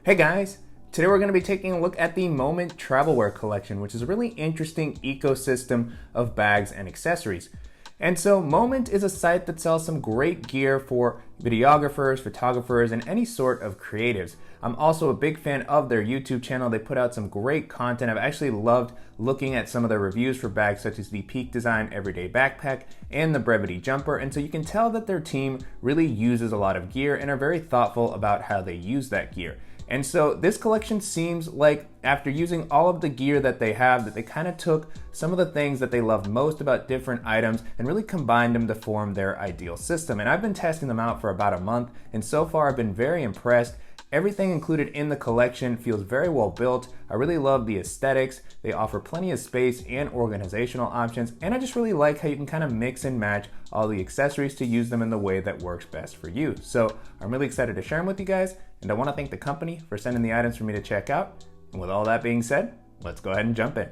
Hey guys! Today we're going to be taking a look at the Moment Travelwear Collection, which is a really interesting ecosystem of bags and accessories. And so Moment is a site that sells some great gear for videographers, photographers, and any sort of creatives. I'm also a big fan of their YouTube channel. They put out some great content. I've actually loved looking at some of their reviews for bags such as the Peak Design Everyday Backpack and the Brevity Jumper. And so you can tell that their team really uses a lot of gear and are very thoughtful about how they use that gear. And so this collection seems like after using all of the gear that they have, that they kind of took some of the things that they loved most about different items and really combined them to form their ideal system. And I've been testing them out for about a month, and so far I've been very impressed. Everything included in the collection feels very well built. I really love the aesthetics. They offer plenty of space and organizational options, and I just really like how you can kind of mix and match all the accessories to use them in the way that works best for you. So I'm really excited to share them with you guys, and I want to thank the company for sending the items for me to check out. And with all that being said, let's go ahead and jump in.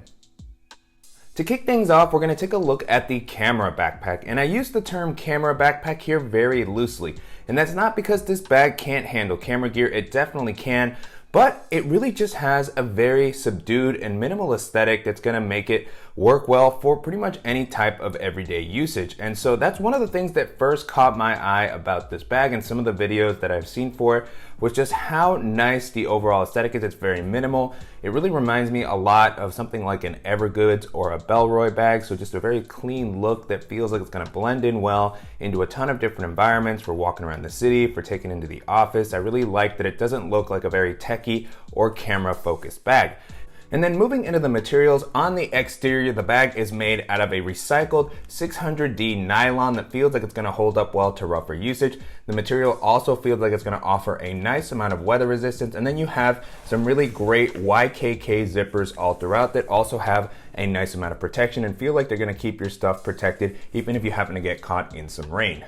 To kick things off, we're going to take a look at the camera backpack, and I use the term camera backpack here very loosely, and that's not because this bag can't handle camera gear. It definitely can, but it really just has a very subdued and minimal aesthetic that's going to make it work well for pretty much any type of everyday usage. And so that's one of the things that first caught my eye about this bag and some of the videos that I've seen for it was just how nice the overall aesthetic is. It's very minimal. It really reminds me a lot of something like an Evergoods or a Bellroy bag. So just a very clean look that feels like it's going to blend in well into a ton of different environments for walking around the city, for taking into the office. I really like that it doesn't look like a very techy or camera focused bag. And then moving into the materials, on the exterior, the bag is made out of a recycled 600D nylon that feels like it's going to hold up well to rougher usage. The material also feels like it's going to offer a nice amount of weather resistance. And then you have some really great YKK zippers all throughout that also have a nice amount of protection and feel like they're going to keep your stuff protected even if you happen to get caught in some rain.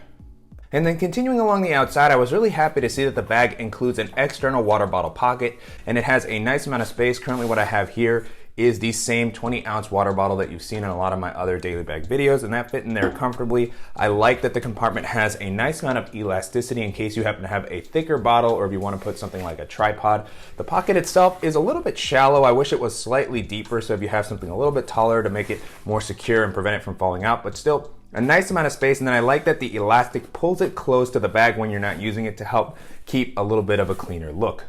And then continuing along the outside, I was really happy to see that the bag includes an external water bottle pocket, and it has a nice amount of space. Currently what I have here is the same 20-ounce water bottle that you've seen in a lot of my other daily bag videos, and that fit in there comfortably. I like that the compartment has a nice amount of elasticity in case you happen to have a thicker bottle or if you want to put something like a tripod. The pocket itself is a little bit shallow. I wish it was slightly deeper, so if you have something a little bit taller to make it more secure and prevent it from falling out, but still a nice amount of space. And then I like that the elastic pulls it close to the bag when you're not using it to help keep a little bit of a cleaner look.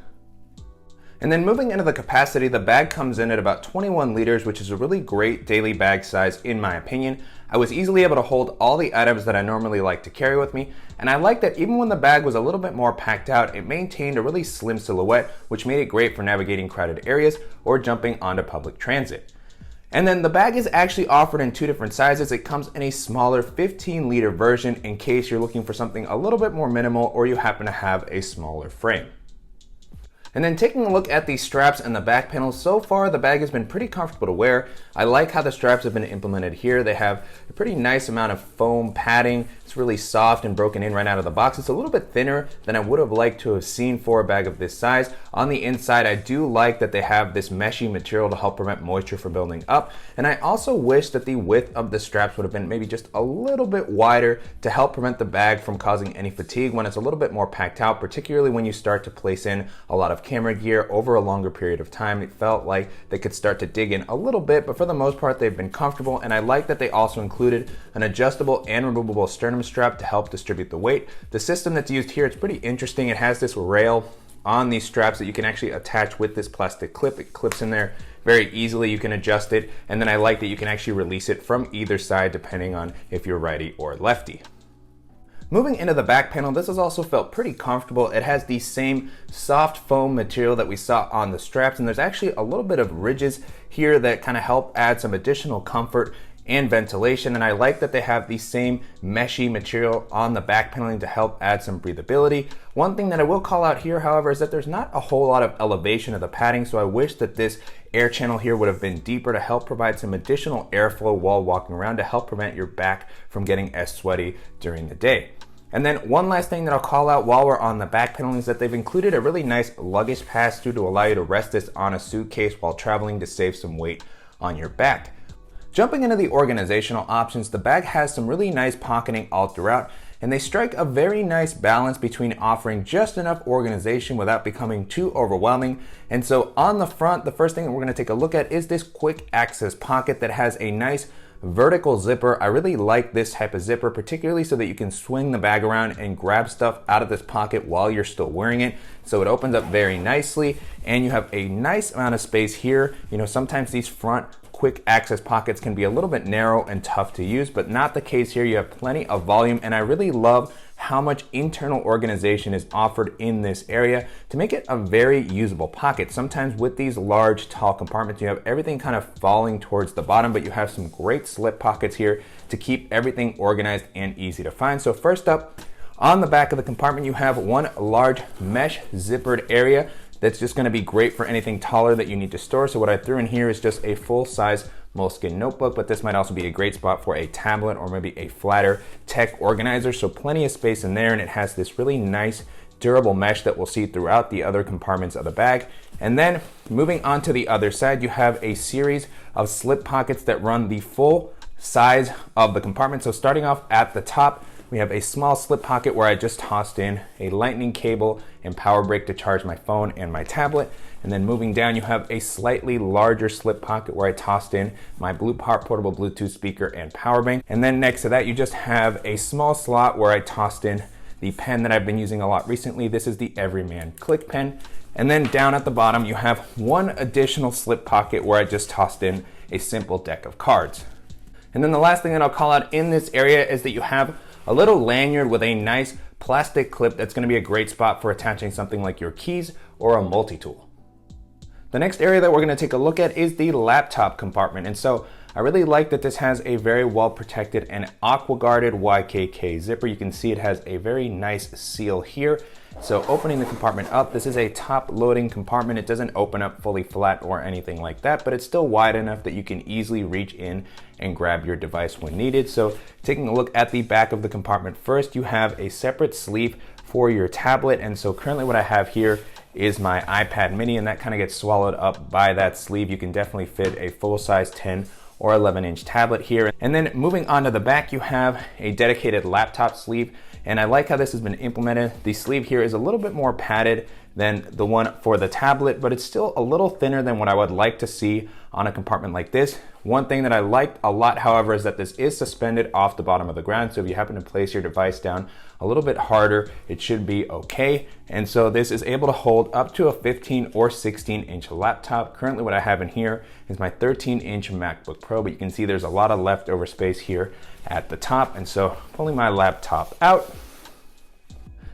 And then moving into the capacity, the bag comes in at about 21 liters, which is a really great daily bag size in my opinion. I was easily able to hold all the items that I normally like to carry with me, and I like that even when the bag was a little bit more packed out, it maintained a really slim silhouette, which made it great for navigating crowded areas or jumping onto public transit. And then the bag is actually offered in two different sizes. It comes in a smaller 15-liter version in case you're looking for something a little bit more minimal or you happen to have a smaller frame. And then taking a look at the straps and the back panels, so far the bag has been pretty comfortable to wear. I like how the straps have been implemented here. They have a pretty nice amount of foam padding. It's really soft and broken in right out of the box. It's a little bit thinner than I would have liked to have seen for a bag of this size. On the inside, I do like that they have this meshy material to help prevent moisture from building up. And I also wish that the width of the straps would have been maybe just a little bit wider to help prevent the bag from causing any fatigue when it's a little bit more packed out, particularly when you start to place in a lot of camera gear over a longer period of time. It felt like they could start to dig in a little bit, but for the most part, they've been comfortable. And I like that they also included an adjustable and removable sternum strap to help distribute the weight. The system that's used here, it's pretty interesting. It has this rail on these straps that you can actually attach with this plastic clip. It clips in there very easily. You can adjust it, and then I like that you can actually release it from either side depending on if you're righty or lefty. Moving into the back panel, this has also felt pretty comfortable. It has the same soft foam material that we saw on the straps, and there's actually a little bit of ridges here that kind of help add some additional comfort and ventilation. And I like that they have the same meshy material on the back paneling to help add some breathability. One thing that I will call out here, however, is that there's not a whole lot of elevation of the padding, so I wish that this air channel here would have been deeper to help provide some additional airflow while walking around to help prevent your back from getting as sweaty during the day. And then one last thing that I'll call out while we're on the back paneling is that they've included a really nice luggage pass-through to allow you to rest this on a suitcase while traveling to save some weight on your back. Jumping into the organizational options, the bag has some really nice pocketing all throughout, and they strike a very nice balance between offering just enough organization without becoming too overwhelming. And so on the front, the first thing that we're going to take a look at is this quick access pocket that has a nice vertical zipper. I really like this type of zipper, particularly so that you can swing the bag around and grab stuff out of this pocket while you're still wearing it. So it opens up very nicely, and you have a nice amount of space here. You know, sometimes these front quick access pockets can be a little bit narrow and tough to use, but not the case here. You have plenty of volume, and I really love how much internal organization is offered in this area to make it a very usable pocket. Sometimes with these large, tall compartments, you have everything kind of falling towards the bottom, but you have some great slip pockets here to keep everything organized and easy to find. So first up, on the back of the compartment, you have one large mesh zippered area that's just going to be great for anything taller that you need to store. So what I threw in here is just a full-size moleskin notebook, but this might also be a great spot for a tablet or maybe a flatter tech organizer. So plenty of space in there, and it has this really nice durable mesh that we'll see throughout the other compartments of the bag. And then moving on to the other side, you have a series of slip pockets that run the full size of the compartment. So starting off at the top, we have a small slip pocket where I just tossed in a lightning cable and power brick to charge my phone and my tablet. And then moving down, you have a slightly larger slip pocket where I tossed in my portable Bluetooth speaker and power bank. And then next to that, you just have a small slot where I tossed in the pen that I've been using a lot recently. This is the Everyman Click Pen. And then down at the bottom, you have one additional slip pocket where I just tossed in a simple deck of cards. And then the last thing that I'll call out in this area is that you have a little lanyard with a nice plastic clip that's going to be a great spot for attaching something like your keys or a multi-tool. The next area that we're going to take a look at is the laptop compartment. And so I really like that this has a very well protected and aqua guarded YKK zipper. You can see it has a very nice seal here. So opening the compartment up, this is a top loading compartment. It doesn't open up fully flat or anything like that, but it's still wide enough that you can easily reach in and grab your device when needed. So taking a look at the back of the compartment first, you have a separate sleeve for your tablet. And so currently what I have here is my iPad mini, and that kind of gets swallowed up by that sleeve. You can definitely fit a full-size 10 or 11-inch tablet here. And then moving on to the back, you have a dedicated laptop sleeve. And I like how this has been implemented. The sleeve here is a little bit more padded than the one for the tablet, but it's still a little thinner than what I would like to see on a compartment like this. One thing that I liked a lot, however, is that this is suspended off the bottom of the ground. So if you happen to place your device down a little bit harder, it should be okay. And so this is able to hold up to a 15 or 16-inch laptop. Currently what I have in here is my 13-inch MacBook Pro, but you can see there's a lot of leftover space here at the top. And so pulling my laptop out,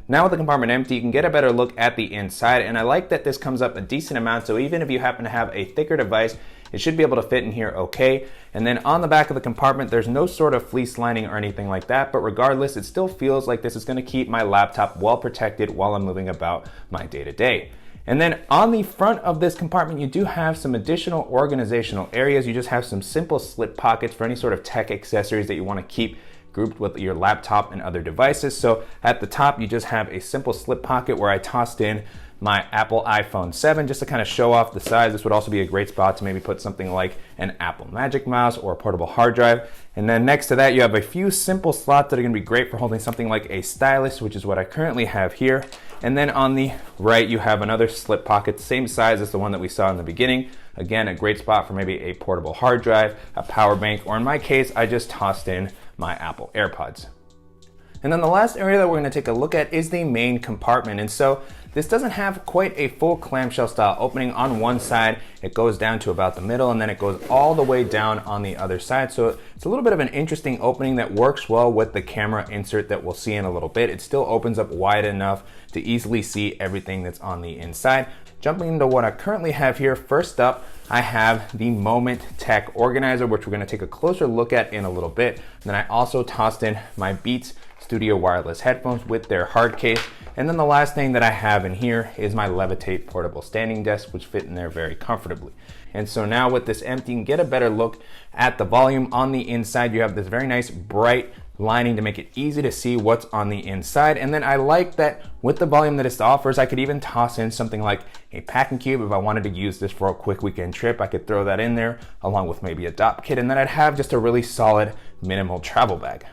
now with the compartment empty, you can get a better look at the inside, and I like that this comes up a decent amount, so even if you happen to have a thicker device, it should be able to fit in here okay. And then on the back of the compartment, there's no sort of fleece lining or anything like that, but regardless, it still feels like this is going to keep my laptop well protected while I'm moving about my day-to-day. And then on the front of this compartment, you do have some additional organizational areas. You just have some simple slip pockets for any sort of tech accessories that you want to keep grouped with your laptop and other devices. So at the top, you just have a simple slip pocket where I tossed in my Apple iPhone 7 just to kind of show off the size. This would also be a great spot to maybe put something like an Apple Magic Mouse or a portable hard drive. And then next to that, you have a few simple slots that are going to be great for holding something like a stylus, which is what I currently have here. And then on the right, you have another slip pocket, same size as the one that we saw in the beginning. Again, a great spot for maybe a portable hard drive, a power bank, or in my case, I just tossed in my Apple AirPods. And then the last area that we're going to take a look at is the main compartment. And so this doesn't have quite a full clamshell style opening on one side. It goes down to about the middle, and then it goes all the way down on the other side. So it's a little bit of an interesting opening that works well with the camera insert that we'll see in a little bit. It still opens up wide enough to easily see everything that's on the inside. Jumping into what I currently have here, first up, I have the Moment Tech Organizer, which we're going to take a closer look at in a little bit. And then I also tossed in my Beats Studio wireless headphones with their hard case. And then the last thing that I have in here is my Levitate portable standing desk, which fit in there very comfortably. And so now with this empty, you can get a better look at the volume on the inside. You have this very nice bright lining to make it easy to see what's on the inside. And then I like that with the volume that it offers, I could even toss in something like a packing cube. If I wanted to use this for a quick weekend trip, I could throw that in there along with maybe a dop kit, and then I'd have just a really solid minimal travel bag.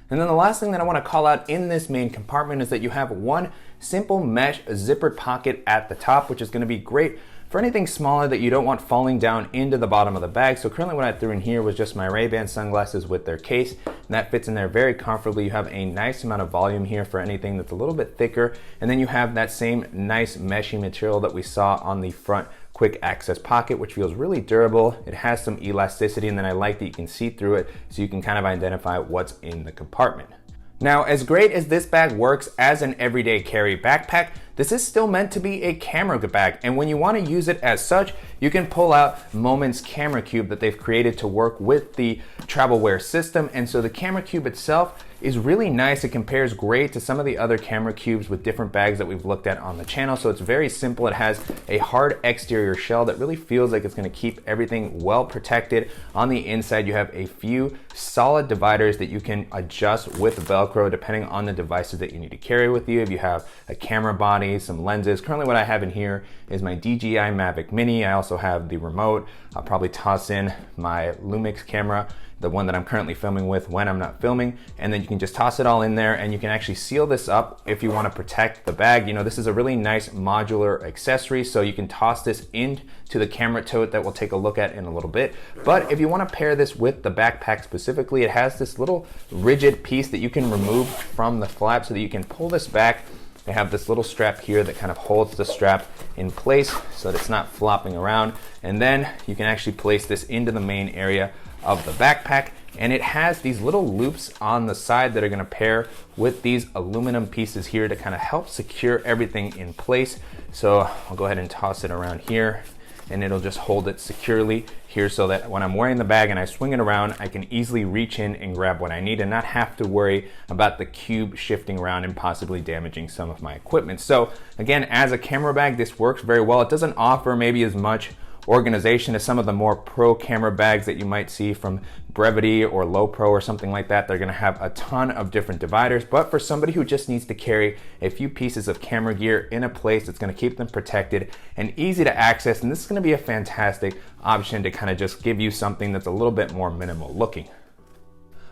And then the last thing that I want to call out in this main compartment is that you have one simple mesh zippered pocket at the top, which is going to be great for anything smaller that you don't want falling down into the bottom of the bag. So currently what I threw in here was just my Ray-Ban sunglasses with their case, and that fits in there very comfortably. You have a nice amount of volume here for anything that's a little bit thicker, and then you have that same nice meshy material that we saw on the front quick access pocket, which feels really durable. It has some elasticity, and then I like that you can see through it so you can kind of identify what's in the compartment. Now, as great as this bag works as an everyday carry backpack, this is still meant to be a camera bag, and when you want to use it as such, you can pull out Moment's camera cube that they've created to work with the travel wear system. And so the camera cube itself is really nice. It compares great to some of the other camera cubes with different bags that we've looked at on the channel. So it's very simple. It has a hard exterior shell that really feels like it's going to keep everything well protected. On the inside, you have a few solid dividers that you can adjust with Velcro depending on the devices that you need to carry with you. If you have a camera body, some lenses. Currently what I have in here is my DJI Mavic Mini. I also have the remote. I'll probably toss in my Lumix camera, the one that I'm currently filming with when I'm not filming, and then you can just toss it all in there, and you can actually seal this up if you want to protect the bag. You know, this is a really nice modular accessory, so you can toss this into the camera tote that we'll take a look at in a little bit. But if you want to pair this with the backpack specifically, it has this little rigid piece that you can remove from the flap so that you can pull this back. They have this little strap here that kind of holds the strap in place so that it's not flopping around, and then you can actually place this into the main area of the backpack, and it has these little loops on the side that are going to pair with these aluminum pieces here to kind of help secure everything in place. So I'll go ahead and toss it around here, and it'll just hold it securely here so that when I'm wearing the bag and I swing it around, I can easily reach in and grab what I need and not have to worry about the cube shifting around and possibly damaging some of my equipment. So again, as a camera bag, this works very well. It doesn't offer maybe as much organization as some of the more pro camera bags that you might see from Brevity or Low Pro or something like that. They're going to have a ton of different dividers, but for somebody who just needs to carry a few pieces of camera gear in a place that's going to keep them protected and easy to access, and this is going to be a fantastic option to kind of just give you something that's a little bit more minimal looking.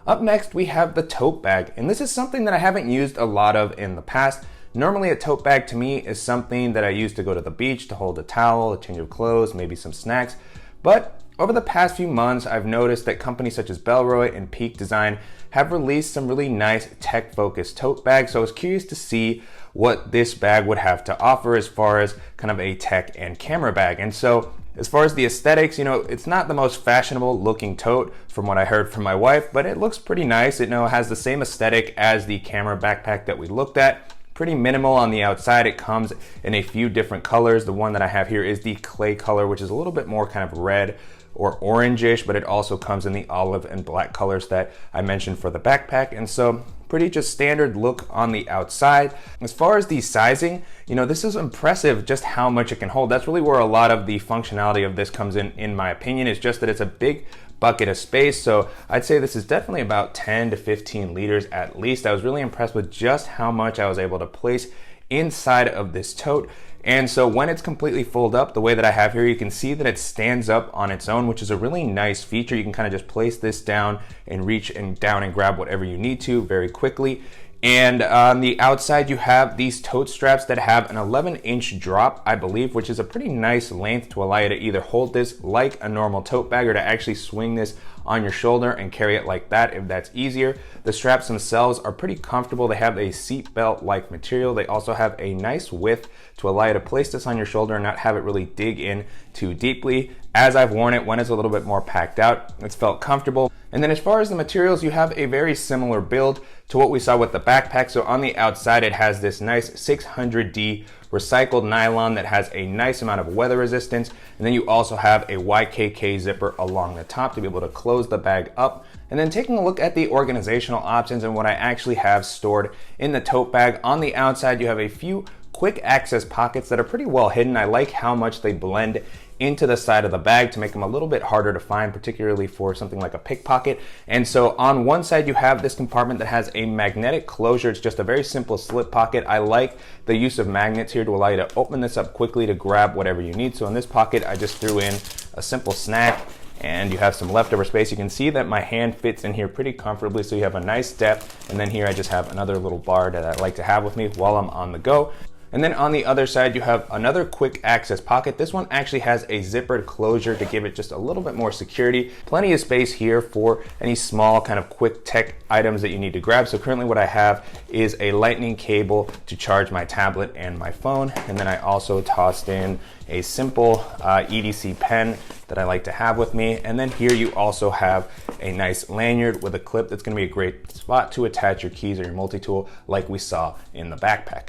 Up next, we have the tote bag, and this is something that I haven't used a lot of in the past. Normally a tote bag to me is something that I use to go to the beach, to hold a towel, a change of clothes, maybe some snacks. But over the past few months, I've noticed that companies such as Bellroy and Peak Design have released some really nice tech-focused tote bags. So I was curious to see what this bag would have to offer as far as kind of a tech and camera bag. And so as far as the aesthetics, you know, it's not the most fashionable looking tote from what I heard from my wife, but it looks pretty nice. It has the same aesthetic as the camera backpack that we looked at. Pretty minimal on the outside. It comes in a few different colors. The one that I have here is the clay color, which is a little bit more kind of red or orangish, but it also comes in the olive and black colors that I mentioned for the backpack. And so pretty just standard look on the outside. As far as the sizing, you know, this is impressive just how much it can hold. That's really where a lot of the functionality of this comes in my opinion, is just that it's a big bucket of space. So I'd say this is definitely about 10 to 15 liters at least. I was really impressed with just how much I was able to place inside of this tote. And so when it's completely folded up the way that I have here, you can see that it stands up on its own, which is a really nice feature. You can kind of just place this down and reach and down and grab whatever you need to very quickly. And on the outside, you have these tote straps that have an 11-inch drop, I believe, which is a pretty nice length to allow you to either hold this like a normal tote bag or to actually swing this on your shoulder and carry it like that if that's easier. The straps themselves are pretty comfortable. They have a seat belt like material. They also have a nice width to allow you to place this on your shoulder and not have it really dig in too deeply. As I've worn it, when it's a little bit more packed out, it's felt comfortable. And then as far as the materials, you have a very similar build to what we saw with the backpack. So on the outside, it has this nice 600D recycled nylon that has a nice amount of weather resistance. And then you also have a YKK zipper along the top to be able to close the bag up. And then taking a look at the organizational options and what I actually have stored in the tote bag, on the outside, you have a few quick access pockets that are pretty well hidden. I like how much they blend into the side of the bag to make them a little bit harder to find, particularly for something like a pickpocket. And so on one side, you have this compartment that has a magnetic closure. It's just a very simple slip pocket. I like the use of magnets here to allow you to open this up quickly to grab whatever you need. So in this pocket, I just threw in a simple snack and you have some leftover space. You can see that my hand fits in here pretty comfortably, so you have a nice depth. And then here I just have another little bar that I like to have with me while I'm on the go. And then on the other side, you have another quick access pocket. This one actually has a zippered closure to give it just a little bit more security. Plenty of space here for any small kind of quick tech items that you need to grab. So currently what I have is a lightning cable to charge my tablet and my phone. And then I also tossed in a simple EDC pen that I like to have with me. And then here you also have a nice lanyard with a clip that's gonna be a great spot to attach your keys or your multi-tool like we saw in the backpack.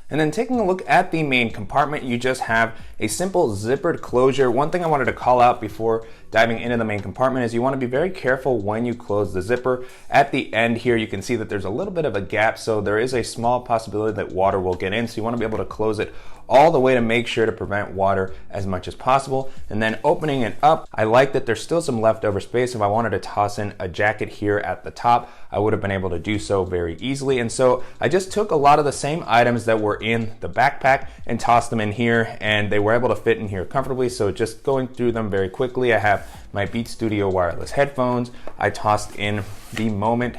And then taking a look at the main compartment, you just have a simple zippered closure. One thing I wanted to call out before diving into the main compartment is you want to be very careful when you close the zipper. At the end here, you can see that there's a little bit of a gap, so there is a small possibility that water will get in. So you want to be able to close it all the way to make sure to prevent water as much as possible. And then opening it up, I like that there's still some leftover space. If I wanted to toss in a jacket here at the top, I would have been able to do so very easily. And so I just took a lot of the same items that were in the backpack and tossed them in here, and they were able to fit in here comfortably. So just going through them very quickly, I have my Beat Studio wireless headphones. I tossed in the Moment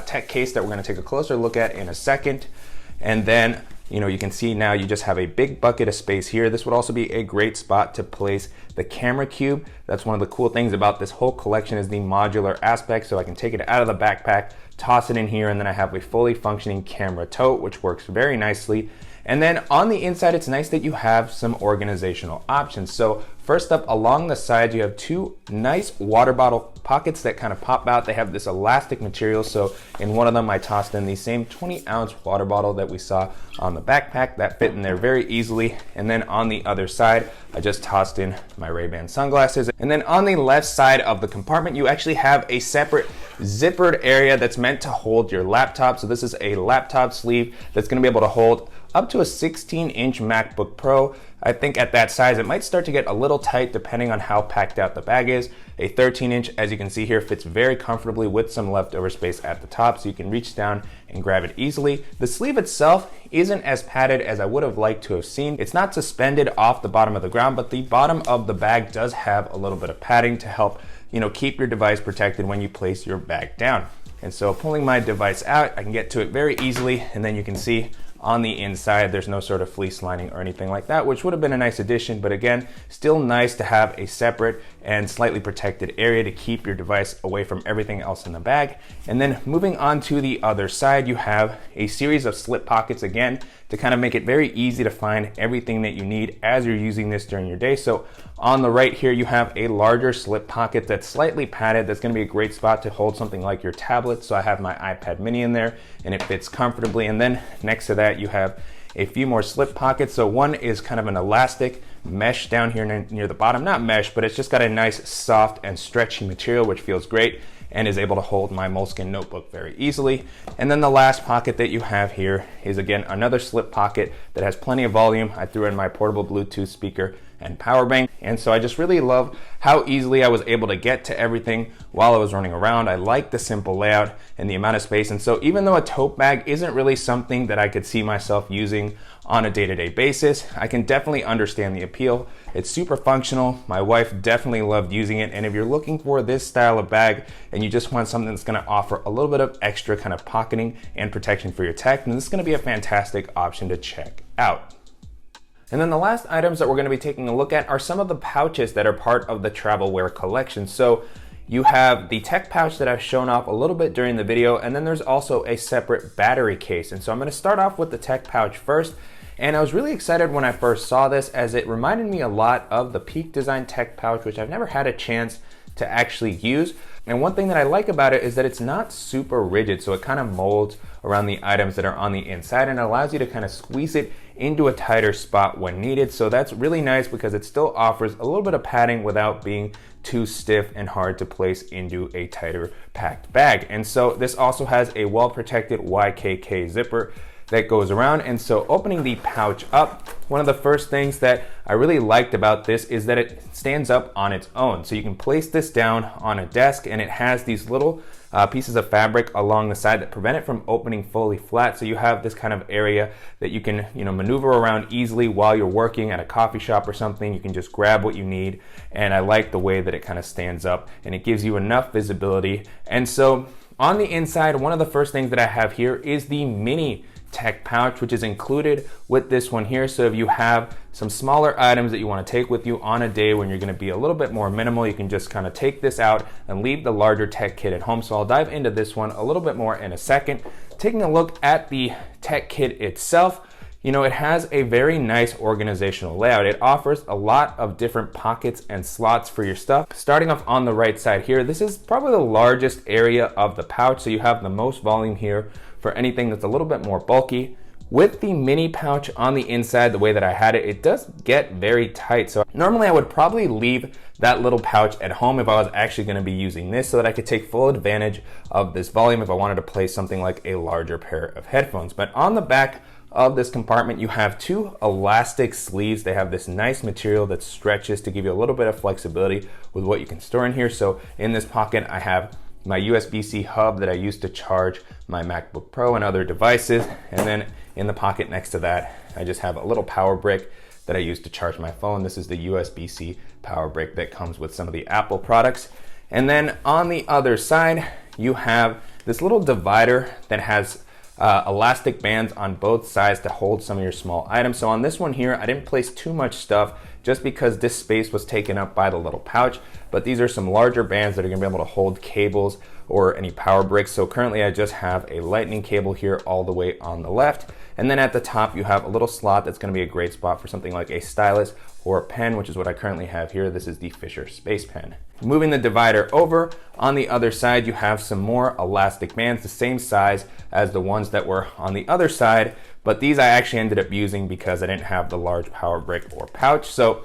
tech case that we're going to take a closer look at in a second. And then you can see now you just have a big bucket of space here. This would also be a great spot to place the camera cube. That's one of the cool things about this whole collection is the modular aspect. So I can take it out of the backpack, toss it in here, and then I have a fully functioning camera tote, which works very nicely. And then on the inside, it's nice that you have some organizational options. So first up, along the sides, you have two nice water bottle pockets that kind of pop out. They have this elastic material. So in one of them, I tossed in the same 20-ounce water bottle that we saw on the backpack. That fit in there very easily. And then on the other side, I just tossed in my Ray-Ban sunglasses. And then on the left side of the compartment, you actually have a separate zippered area that's meant to hold your laptop. So this is a laptop sleeve that's going to be able to hold up to a 16-inch MacBook Pro. I think at that size, it might start to get a little tight depending on how packed out the bag is. A 13-inch, as you can see here, fits very comfortably with some leftover space at the top, so you can reach down and grab it easily. The sleeve itself isn't as padded as I would have liked to have seen. It's not suspended off the bottom of the ground, but the bottom of the bag does have a little bit of padding to help keep your device protected when you place your bag down. And so pulling my device out, I can get to it very easily, and then you can see on the inside, there's no sort of fleece lining or anything like that, which would have been a nice addition, but again, still nice to have a separate and slightly protected area to keep your device away from everything else in the bag. And then moving on to the other side, you have a series of slip pockets again to kind of make it very easy to find everything that you need as you're using this during your day. So on the right here, you have a larger slip pocket that's slightly padded. That's going to be a great spot to hold something like your tablet. So I have my iPad mini in there and it fits comfortably. And then next to that, you have a few more slip pockets. So one is kind of an elastic mesh down here near the bottom, not mesh, but it's just got a nice soft and stretchy material, which feels great and is able to hold my Moleskine notebook very easily. And then the last pocket that you have here is again another slip pocket that has plenty of volume. I threw in my portable Bluetooth speaker and power bank. And so I just really love how easily I was able to get to everything while I was running around. I like the simple layout and the amount of space. And so even though a tote bag isn't really something that I could see myself using on a day-to-day basis, I can definitely understand the appeal. It's super functional. My wife definitely loved using it. And if you're looking for this style of bag and you just want something that's gonna offer a little bit of extra kind of pocketing and protection for your tech, then this is gonna be a fantastic option to check out. And then the last items that we're going to be taking a look at are some of the pouches that are part of the travelwear collection. So you have the tech pouch that I've shown off a little bit during the video, and then there's also a separate battery case. And so I'm going to start off with the tech pouch first. And I was really excited when I first saw this, as it reminded me a lot of the Peak Design tech pouch, which I've never had a chance to actually use. And one thing that I like about it is that it's not super rigid, so it kind of molds around the items that are on the inside and allows you to kind of squeeze it into a tighter spot when needed. So that's really nice because it still offers a little bit of padding without being too stiff and hard to place into a tighter packed bag. And so this also has a well-protected YKK zipper that goes around. And so opening the pouch up, one of the first things that I really liked about this is that it stands up on its own. So you can place this down on a desk and it has these little pieces of fabric along the side that prevent it from opening fully flat. So you have this kind of area that you can, maneuver around easily while you're working at a coffee shop or something. You can just grab what you need. And I like the way that it kind of stands up and it gives you enough visibility. And so on the inside, one of the first things that I have here is the mini tech pouch, which is included with this one here. So if you have some smaller items that you want to take with you on a day when you're going to be a little bit more minimal, you can just kind of take this out and leave the larger tech kit at home. So I'll dive into this one a little bit more in a second. Taking a look at the tech kit itself, it has a very nice organizational layout. It offers a lot of different pockets and slots for your stuff. Starting off on the right side here, this is probably the largest area of the pouch. So you have the most volume here for anything that's a little bit more bulky. With the mini pouch on the inside, the way that I had it, it does get very tight. So normally I would probably leave that little pouch at home if I was actually going to be using this so that I could take full advantage of this volume if I wanted to play something like a larger pair of headphones. But on the back of this compartment, you have two elastic sleeves. They have this nice material that stretches to give you a little bit of flexibility with what you can store in here. So in this pocket, I have my USB-C hub that I use to charge my MacBook Pro and other devices. And then in the pocket next to that, I just have a little power brick that I use to charge my phone. This is the USB-C power brick that comes with some of the Apple products. And then on the other side, you have this little divider that has elastic bands on both sides to hold some of your small items. So on this one here, I didn't place too much stuff just because this space was taken up by the little pouch, but these are some larger bands that are gonna be able to hold cables or any power bricks. So currently I just have a lightning cable here all the way on the left. And then at the top, you have a little slot that's gonna be a great spot for something like a stylus or a pen, which is what I currently have here. This is the Fisher Space Pen. Moving the divider over, on the other side, you have some more elastic bands, the same size as the ones that were on the other side, but these I actually ended up using because I didn't have the large power brick or pouch. So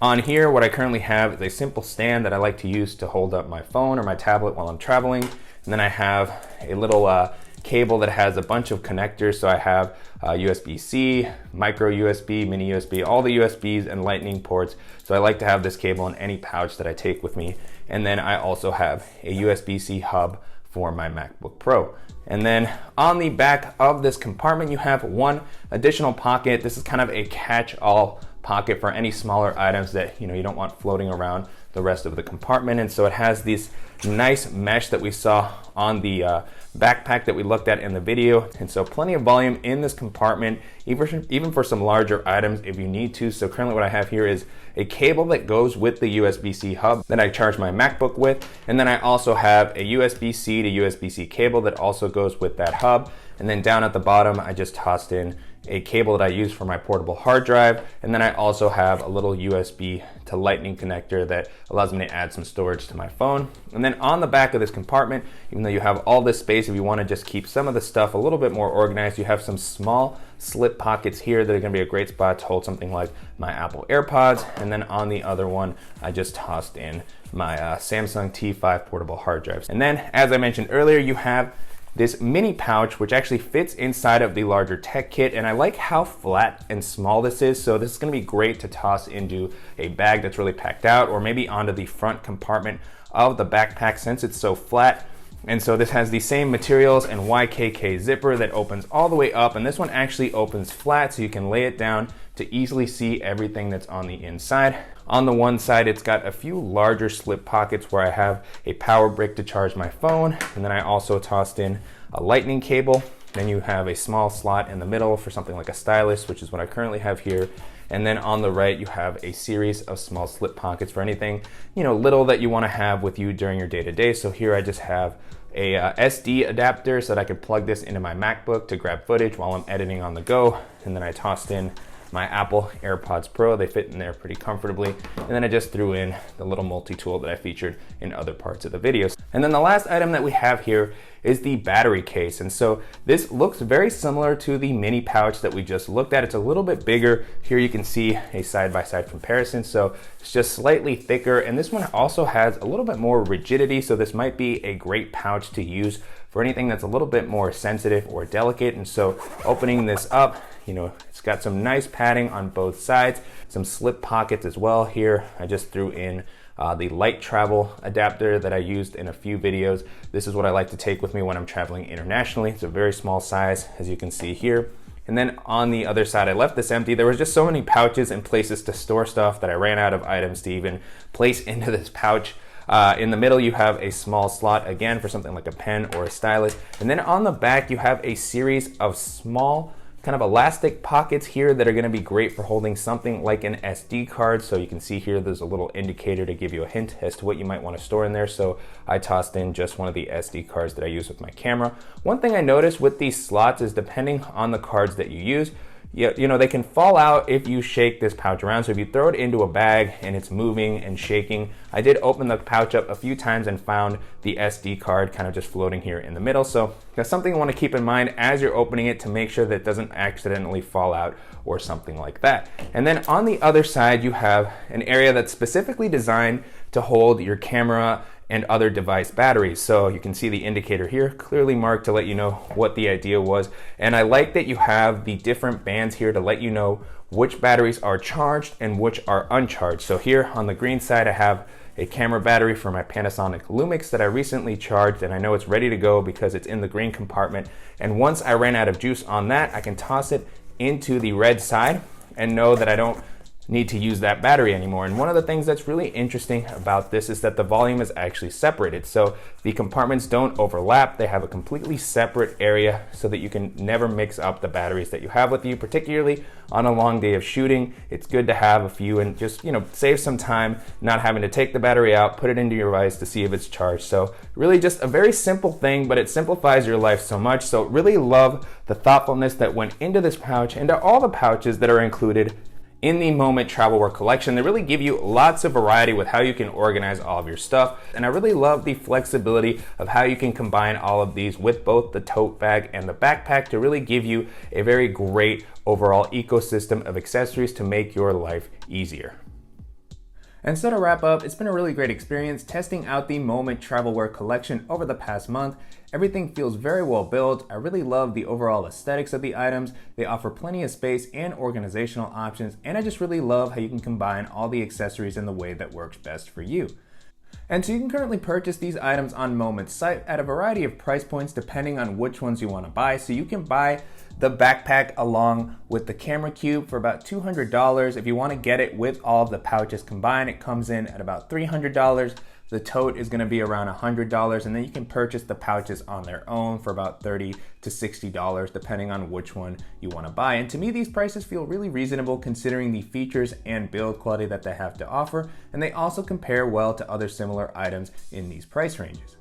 on here, what I currently have is a simple stand that I like to use to hold up my phone or my tablet while I'm traveling. And then I have a little cable that has a bunch of connectors. So I have USB-C, micro USB, mini USB, all the USBs and lightning ports. So I like to have this cable in any pouch that I take with me. And then I also have a USB-C hub for my MacBook Pro. And then on the back of this compartment, you have one additional pocket. This is kind of a catch-all pocket for any smaller items that you don't want floating around the rest of the compartment. And so it has this nice mesh that we saw on the backpack that we looked at in the video. And so plenty of volume in this compartment, even for some larger items if you need to. So currently what I have here is a cable that goes with the USB-C hub that I charge my MacBook with. And then I also have a USB-C to USB-C cable that also goes with that hub. And then down at the bottom, I just tossed in a cable that I use for my portable hard drive. And then I also have a little USB to lightning connector that allows me to add some storage to my phone. And then on the back of this compartment, even though you have all this space, if you want to just keep some of the stuff a little bit more organized, you have some small slip pockets here that are going to be a great spot to hold something like my Apple AirPods. And then on the other one, I just tossed in my Samsung T5 portable hard drives. And then, as I mentioned earlier, you have this mini pouch, which actually fits inside of the larger tech kit. And I like how flat and small this is. So this is gonna be great to toss into a bag that's really packed out, or maybe onto the front compartment of the backpack since it's so flat. And so this has the same materials and YKK zipper that opens all the way up. And this one actually opens flat so you can lay it down to easily see everything that's on the inside. On the one side, it's got a few larger slip pockets where I have a power brick to charge my phone. And then I also tossed in a lightning cable. Then you have a small slot in the middle for something like a stylus, which is what I currently have here. And then on the right, you have a series of small slip pockets for anything, little that you want to have with you during your day-to-day. So here I just have a SD adapter so that I can plug this into my MacBook to grab footage while I'm editing on the go. And then I tossed in my Apple AirPods Pro. They fit in there pretty comfortably. And then I just threw in the little multi-tool that I featured in other parts of the videos. And then the last item that we have here is the battery case. And so this looks very similar to the mini pouch that we just looked at. It's a little bit bigger. Here you can see a side-by-side comparison. So it's just slightly thicker. And this one also has a little bit more rigidity. So this might be a great pouch to use for anything that's a little bit more sensitive or delicate. And so opening this up, it's got some nice padding on both sides, some slip pockets as well. Here, I just threw in the light travel adapter that I used in a few videos. This is what I like to take with me when I'm traveling internationally. It's a very small size, as you can see here. And then on the other side, I left this empty. There was just so many pouches and places to store stuff that I ran out of items to even place into this pouch. In the middle, you have a small slot, again, for something like a pen or a stylus. And then on the back, you have a series of small kind of elastic pockets here that are going to be great for holding something like an SD card. So you can see here, there's a little indicator to give you a hint as to what you might want to store in there. So I tossed in just one of the SD cards that I use with my camera. One thing I noticed with these slots is depending on the cards that you use, you know, they can fall out if you shake this pouch around. So if you throw it into a bag and it's moving and shaking, I did open the pouch up a few times and found the SD card kind of just floating here in the middle. So that's something you want to keep in mind as you're opening it to make sure that it doesn't accidentally fall out or something like that. And then on the other side, you have an area that's specifically designed to hold your camera and other device batteries. So you can see the indicator here clearly marked to let you know what the idea was. And I like that you have the different bands here to let you know which batteries are charged and which are uncharged. So here on the green side, I have a camera battery for my Panasonic Lumix that I recently charged, and I know it's ready to go because it's in the green compartment. And once I ran out of juice on that, I can toss it into the red side and know that I don't need to use that battery anymore. And one of the things that's really interesting about this is that the volume is actually separated. So the compartments don't overlap. They have a completely separate area so that you can never mix up the batteries that you have with you, particularly on a long day of shooting. It's good to have a few and just, you know, save some time not having to take the battery out, put it into your device to see if it's charged. So really just a very simple thing, but it simplifies your life so much. So really love the thoughtfulness that went into this pouch and to all the pouches that are included in the Moment Travelwear collection. They really give you lots of variety with how you can organize all of your stuff. And I really love the flexibility of how you can combine all of these with both the tote bag and the backpack to really give you a very great overall ecosystem of accessories to make your life easier. And so to wrap up, it's been a really great experience testing out the Moment Travelwear collection over the past month. Everything feels very well built. I really love the overall aesthetics of the items. They offer plenty of space and organizational options, and I just really love how you can combine all the accessories in the way that works best for you. And so you can currently purchase these items on Moment's site at a variety of price points depending on which ones you want to buy. So you can buy the backpack along with the camera cube for about $200. If you want to get it with all of the pouches combined, it comes in at about $300. The tote is going to be around $100, and then you can purchase the pouches on their own for about $30 to $60 depending on which one you want to buy. And to me, these prices feel really reasonable considering the features and build quality that they have to offer, and they also compare well to other similar items in these price ranges.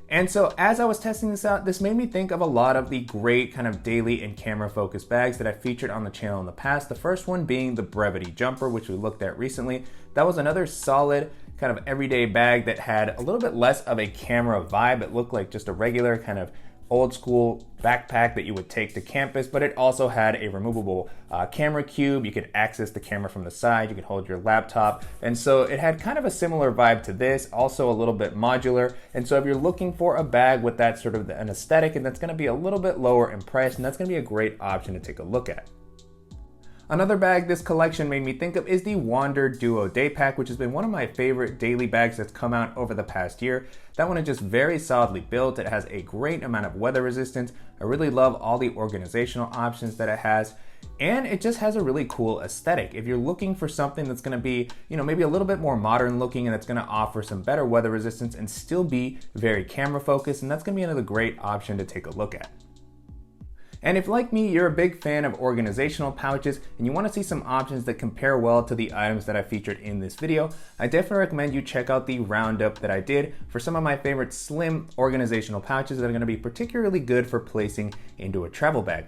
And so as I was testing this out, this made me think of a lot of the great kind of daily and camera focused bags that I featured on the channel in the past. The first one being the Brevity Jumper, which we looked at recently. That was another solid kind of everyday bag that had a little bit less of a camera vibe. It looked like just a regular kind of old school backpack that you would take to campus, but it also had a removable camera cube. You could access the camera from the side, you could hold your laptop, and so it had kind of a similar vibe to this, also a little bit modular. And so if you're looking for a bag with that sort of an aesthetic and that's going to be a little bit lower in price, and that's going to be a great option to take a look at. Another bag this collection made me think of is the Wander Duo Day Pack, which has been one of my favorite daily bags that's come out over the past year. That one is just very solidly built. It has a great amount of weather resistance. I really love all the organizational options that it has. And it just has a really cool aesthetic. If you're looking for something that's going to be, you know, maybe a little bit more modern looking and that's going to offer some better weather resistance and still be very camera focused, and that's going to be another great option to take a look at. And if, like me, you're a big fan of organizational pouches and you want to see some options that compare well to the items that I featured in this video, I definitely recommend you check out the roundup that I did for some of my favorite slim organizational pouches that are going to be particularly good for placing into a travel bag.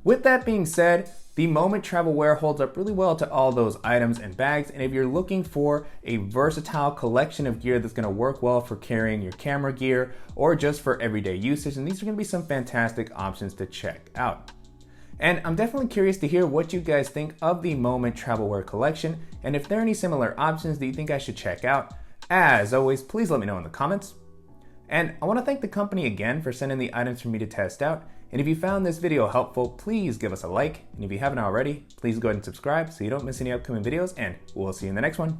With that being said, the Moment Travelwear holds up really well to all those items and bags, and if you're looking for a versatile collection of gear that's going to work well for carrying your camera gear or just for everyday usage, then these are going to be some fantastic options to check out. And I'm definitely curious to hear what you guys think of the Moment Travelwear collection, and if there are any similar options that you think I should check out. As always, please let me know in the comments. And I want to thank the company again for sending the items for me to test out. And if you found this video helpful, please give us a like. And if you haven't already, please go ahead and subscribe so you don't miss any upcoming videos, and we'll see you in the next one.